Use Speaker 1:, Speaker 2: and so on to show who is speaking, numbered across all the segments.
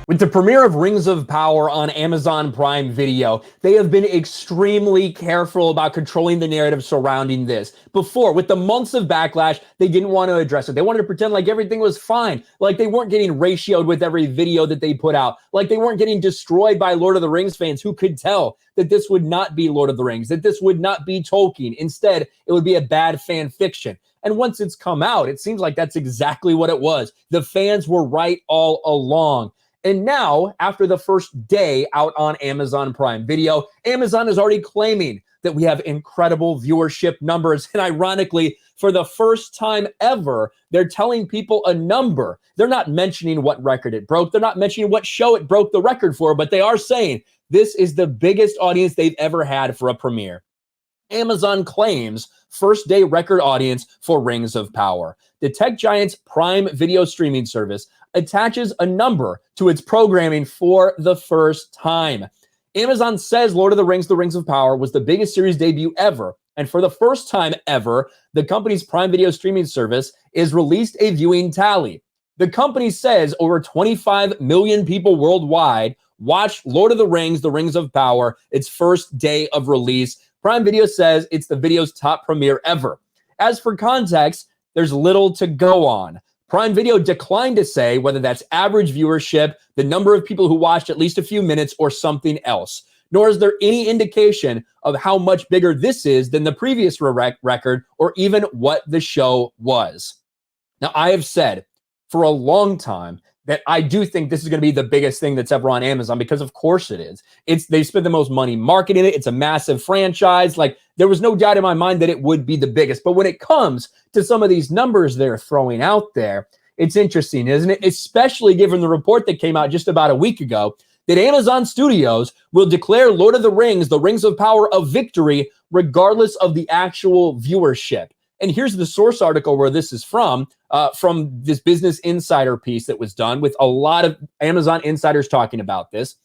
Speaker 1: With the premiere of Rings of Power on Amazon Prime Video, they have been extremely careful about controlling the narrative surrounding this. Before, with the months of backlash, they didn't want to address it. They wanted to pretend like everything was fine, like they weren't getting ratioed with every video that they put out, like they weren't getting destroyed by Lord of the Rings fans who could tell that this would not be Lord of the Rings, that this would not be Tolkien. Instead, it would be a bad fan fiction. And once it's come out, it seems like that's exactly what it was. The fans were right all along. And now, after the first day out on Amazon Prime Video, Amazon is already claiming that we have incredible viewership numbers. And ironically, for the first time ever, they're telling people a number. They're not mentioning what record it broke. They're not mentioning what show it broke the record for, but they are saying this is the biggest audience they've ever had for a premiere. Amazon claims first day record audience for Rings of Power. The tech giant's Prime Video streaming service attaches a number to its programming for the first time. Amazon says Lord of the Rings of Power was the biggest series debut ever. And for the first time ever, the company's Prime Video streaming service is released a viewing tally. The company says over 25 million people worldwide watched Lord of the Rings of Power, its first day of release. Prime Video says it's the video's top premiere ever. As for context, there's little to go on. Prime Video declined to say whether that's average viewership, the number of people who watched at least a few minutes, or something else. Nor is there any indication of how much bigger this is than the previous record or even what the show was. Now, I have said for a long time that I do think this is going to be the biggest thing that's ever on Amazon, because of course it is. They spent the most money marketing it. It's a massive franchise. Like, there was no doubt in my mind that it would be the biggest. But when it comes to some of these numbers they're throwing out there, it's interesting, isn't it? Especially given the report that came out just about a week ago that Amazon Studios will declare Lord of the Rings of Power, a victory, regardless of the actual viewership. And here's the source article where this is from this Business Insider piece that was done with a lot of Amazon insiders talking about this.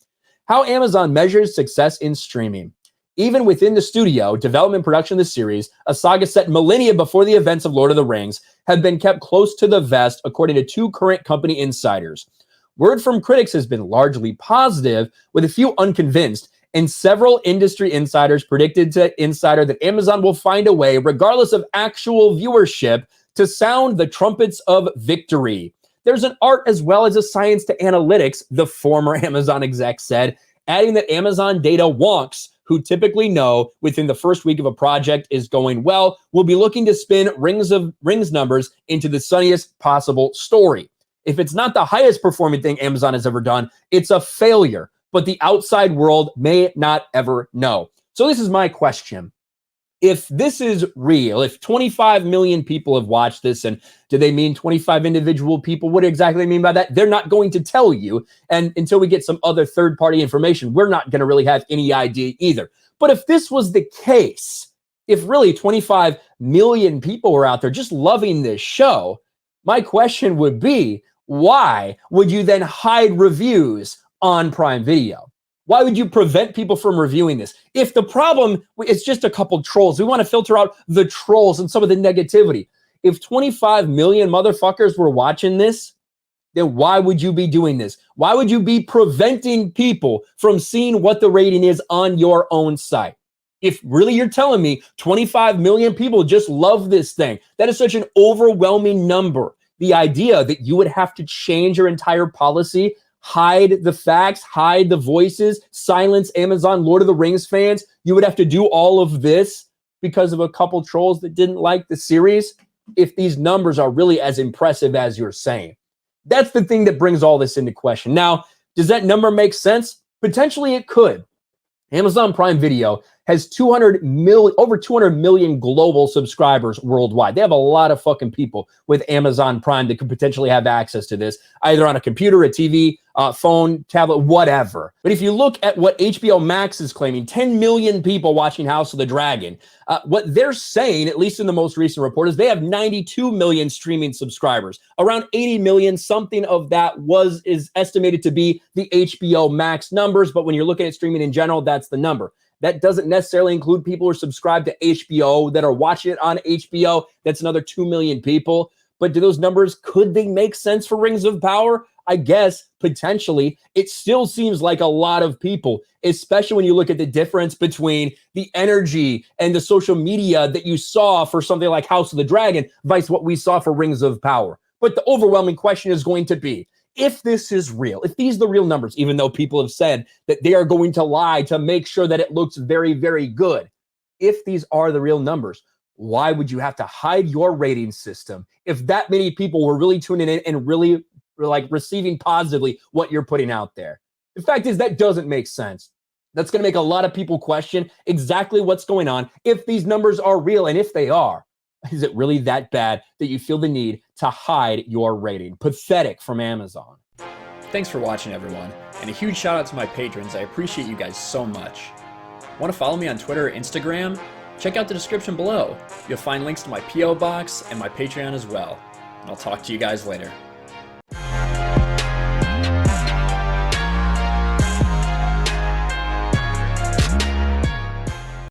Speaker 1: How Amazon measures success in streaming. Even within the studio, development production of the series, a saga set millennia before the events of Lord of the Rings, have been kept close to the vest, according to two current company insiders. Word from critics has been largely positive, with a few unconvinced, and several industry insiders predicted to Insider that Amazon will find a way, regardless of actual viewership, to sound the trumpets of victory. There's an art as well as a science to analytics, the former Amazon exec said, adding that Amazon data wonks, who typically know within the first week of a project is going well, will be looking to spin Rings numbers into the sunniest possible story. If it's not the highest performing thing Amazon has ever done, it's a failure, but the outside world may not ever know. So this is my question. If this is real, if 25 million people have watched this, and do they mean 25 individual people? What exactly do they mean by that? They're not going to tell you. And until we get some other third-party information, we're not going to really have any idea either. But if this was the case, if really 25 million people were out there just loving this show, my question would be, why would you then hide reviews on Prime Video? Why would you prevent people from reviewing this? If the problem is just a couple trolls, we want to filter out the trolls and some of the negativity. If 25 million motherfuckers were watching this, then why would you be doing this? Why would you be preventing people from seeing what the rating is on your own site? If really you're telling me 25 million people just love this thing, that is such an overwhelming number. The idea that you would have to change your entire policy, hide the facts, hide the voices, silence Amazon Lord of the Rings fans, you would have to do all of this because of a couple trolls that didn't like the series, if these numbers are really as impressive as you're saying. That's the thing that brings all this into question. Now, does that number make sense? Potentially it could. Amazon Prime Video has over 200 million global subscribers worldwide. They have a lot of fucking people with Amazon Prime that could potentially have access to this, either on a computer, a TV, phone, tablet, whatever. But if you look at what HBO Max is claiming, 10 million people watching House of the Dragon, what they're saying, at least in the most recent report, is they have 92 million streaming subscribers. Around 80 million, something of that is estimated to be the HBO Max numbers. But when you're looking at streaming in general, that's the number. That doesn't necessarily include people who are subscribed to HBO that are watching it on HBO. That's another 2 million people. But do those numbers, could they make sense for Rings of Power? I guess potentially it still seems like a lot of people, especially when you look at the difference between the energy and the social media that you saw for something like House of the Dragon, vice what we saw for Rings of Power. But the overwhelming question is going to be, if this is real, if these are the real numbers, even though people have said that they are going to lie to make sure that it looks very, very good, if these are the real numbers, why would you have to hide your rating system if that many people were really tuning in and really like receiving positively what you're putting out there? The fact is that doesn't make sense. That's going to make a lot of people question exactly what's going on if these numbers are real, and if they are. Is it really that bad that you feel the need to hide your rating? Pathetic from Amazon.
Speaker 2: Thanks for watching, everyone, and a huge shout out to my patrons. I appreciate you guys so much. Want to follow me on Twitter or Instagram? Check out the description below. You'll find links to my P.O. box and my Patreon as well. And I'll talk to you guys later.